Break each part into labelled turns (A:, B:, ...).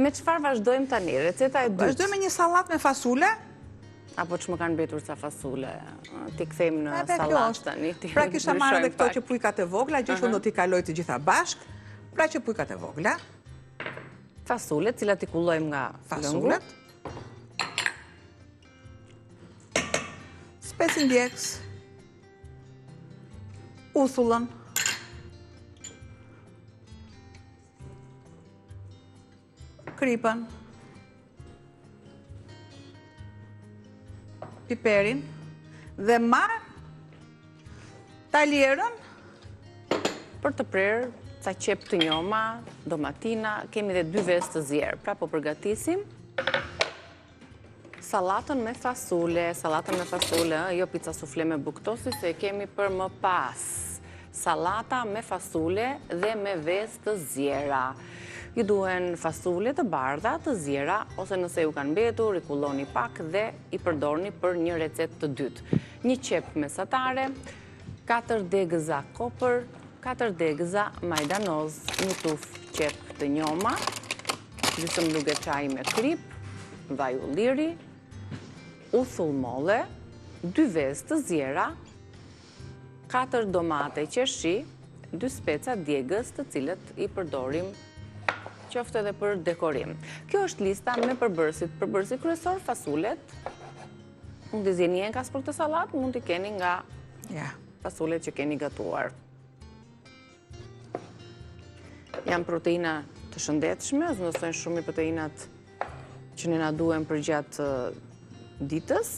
A: Me çfarë vazhdojmë tani? Receta e dytë.
B: Vazhdojmë me një sallatë me fasule.
A: Apo që më kanë mbetur sa fasule. Ti kthejmë në sallatë tani.
B: Pra kisha marrë edhe këto që pujkat e vogla, gjithashtu do t'i kaloj të gjitha bashk. Pra që pujkat e vogla.
A: Fasulet, cilat i kullojmë nga
B: fasulet. Specin djegës. Uthullën. Kripën. Piperin. Dhe marë taljerën
A: për të prerë ca qep të njoma, domatina, kemi dhe 2 vezë të zjerë. Pra po përgatisim salatën me fasule, jo pizza sufle me buktosi, se kemi për më pas. Salata me fasule dhe me vezë të zjera. Ju duhen fasule të bardha, të zjera, ose nëse ju kanë mbetur, i kulloni pak dhe i përdorni për një recet të dytë. Një qep mesatare, 4 degëza kopër, 4 degëza majdanoz, një tufë qep të njoma, gjysmë luge çaj me krip, vaj ulliri, uthull molle, 2 vezë të zjera, 4 domate qershi, 2 speca djegës të cilët i përdorim qoftë edhe për dekorim. Kjo është lista me përbërësit. Përbërësit kryesor, fasulet. Mund t'i zjeni enkas për këtë salat, mund t'i keni nga fasulet që keni gatuar. Janë proteina të shëndetshme, zëndosojnë shumë i proteinat që ne na duhen për gjatë ditës,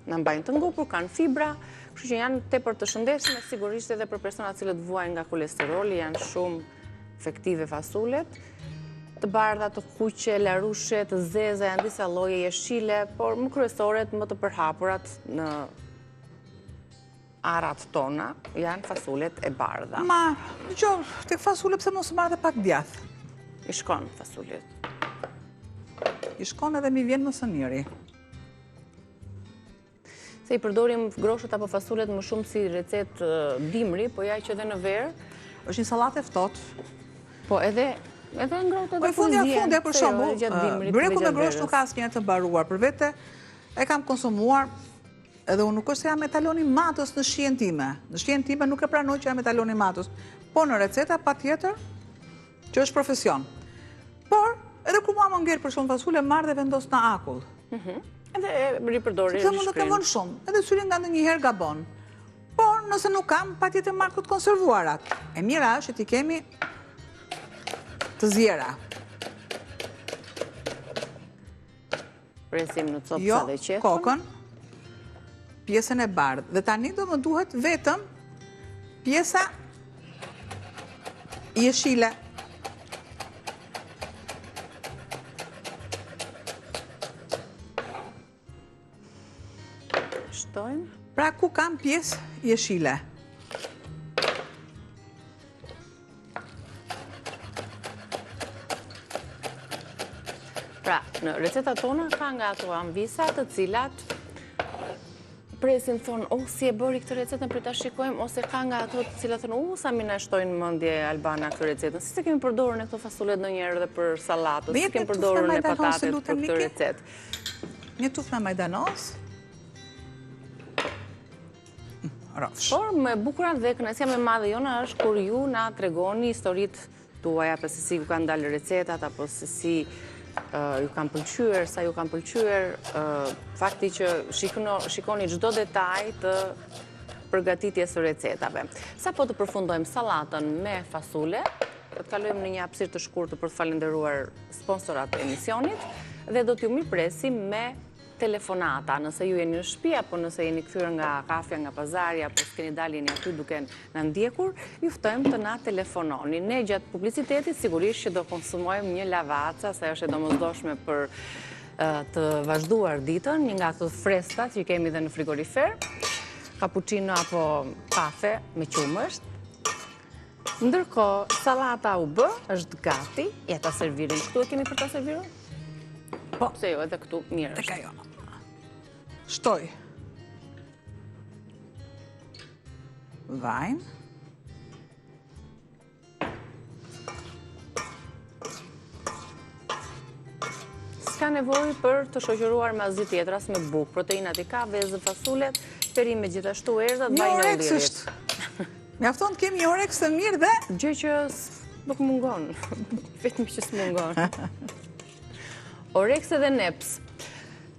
A: në mbajnë të ngopur, kanë fibra, kështu që janë tepër të shëndetshme, sigurisht edhe për personat cilët vuajnë nga kolesteroli, janë shumë efektive fasulet. Të bardha, të kuqe, larushe, të zeza, janë disa lloje jeshile, por më kryesoret, më të përhapurat në arat tona, janë fasulet e bardha.
B: Ma, tek fasule pse mos marrë dhe pak djath?
A: I shkon fasulet.
B: I shkon edhe mi vjen më së miri.
A: Se i përdorim groshët apo fasulet më shumë si recet dimri, po ja që edhe në verë.
B: Është një sallatë e ftohtë.
A: Po edhe ngrohtë edhe
B: fundja për shembull, byreku me grosh nuk ka asnjë të mbaruar, për vete e kam konsumuar edhe unë nuk është se jam etaloni matës në shijen time. Në shijen time nuk e pranoj që jam etaloni matës, po në receta patjetër që është profesion. Por edhe kur mua më ngel për shumë fasule, marr dhe vendos në akull.
A: Edhe ripërdori.
B: Sepse mund të kemon shumë, edhe syri nga ndonjëherë gabon. Por nëse nuk kam, patjetër marr këto konservuarat. E mira është që ti kemi të zjera.
A: Presim në copsa dhe qefën.
B: Jo, kokën, pjesën e bardhë. Dhe tani do më duhet vetëm pjesa jeshile.
A: Shtojmë.
B: Pra ku kam pjesë jeshile?
A: Pra, në recetat tona ka nga ato anvisa të cilat presin thonë, si e bëri këtë recetën për ta shikojmë, ose ka nga ato të cilat thonë, sa mi na shtojnë mendje Albana këtë recetën. Si se kemi përdorur në këto fasulet ndonjëherë edhe për sallatë, si kemi përdorur në patatet për këtë recetë.
B: Një tufë me majdanoz.
A: Por me bukurat dhe kënaqësia më e madhe jona është kur ju na tregoni historitë tuaja, për se si ju kanë dalë recetat, apo se si ju kanë pëlqyer, sa ju kanë pëlqyer, fakti që shikoni çdo detaj të përgatitjes së recetave. Sa po të përfundojmë sallatën me fasule, do të kalojmë në një hapësirë të shkurtër për të falendëruar sponsorat e emisionit dhe do t'ju mirpresim me telefonata, nëse ju jeni në shtëpi apo nëse jeni kthyer nga kafja, nga pazari apo s'keni dalë jeni aty duke na ndjekur, ju ftojmë të na telefononi. Ne gjatë publicitetit sigurisht që do konsumojmë një lavaca, sa është e domosdoshme për të vazhduar ditën, një nga ato freskët që kemi dhe në frigorifer, cappuccino apo kafe me qumësht. Ndërkohë, sallata u bë, është gati, ja ta servirin. Këtu e kemi për ta serviruar? Po, se jo, edhe këtu mirë është.
B: Shtoj vajnë.
A: s'ka nevojë për të shoqëruar me asgjë tjetër, as me bukë. Proteinat i ka, vezë, fasulet, perime gjithashtu, erëzat, vaj në lirit.
B: Mjafton të kemi një oreks të mirë dhe?
A: Gjë që nuk mungon. Vetëm që s'mungon. Oreks edhe neps.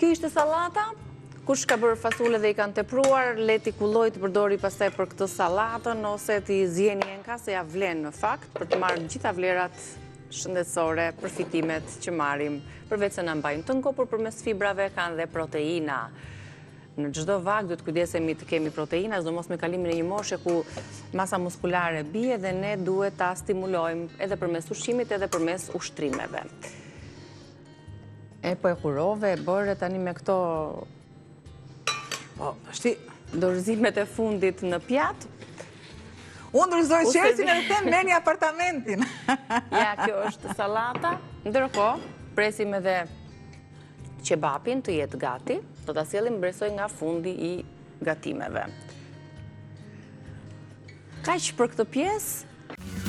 A: Kjo ishte sallata. Kush ka bërë fasule dhe i kanë tepruar, leti kulloj të përdori pastaj për këtë sallatën, ose t'i zjeni e nka se ja vlen në fakt, për të marrë gjitha vlerat shëndetësore, përfitimet që marim, përveç se në mbajnë të nko, por përmes fibrave kanë dhe proteina. Në çdo vak duhet kujdesemi të kemi proteina, sidomos me kalimin e një moshe ku masa muskulare bie dhe ne duhet ta stimulojmë edhe përmes ushqimit edhe përmes ushtrimeve. E po e kurove, e bërë tani me këto dorëzimet e fundit në pjatë.
B: Unë dorëzoj qersin e them merrni apartamentin.
A: Ja, kjo është sallata. Ndërkohë, presim edhe qebapin të jetë gati. Do ta sjellim besoj nga fundi i gatimeve. Kaq për këtë pjesë.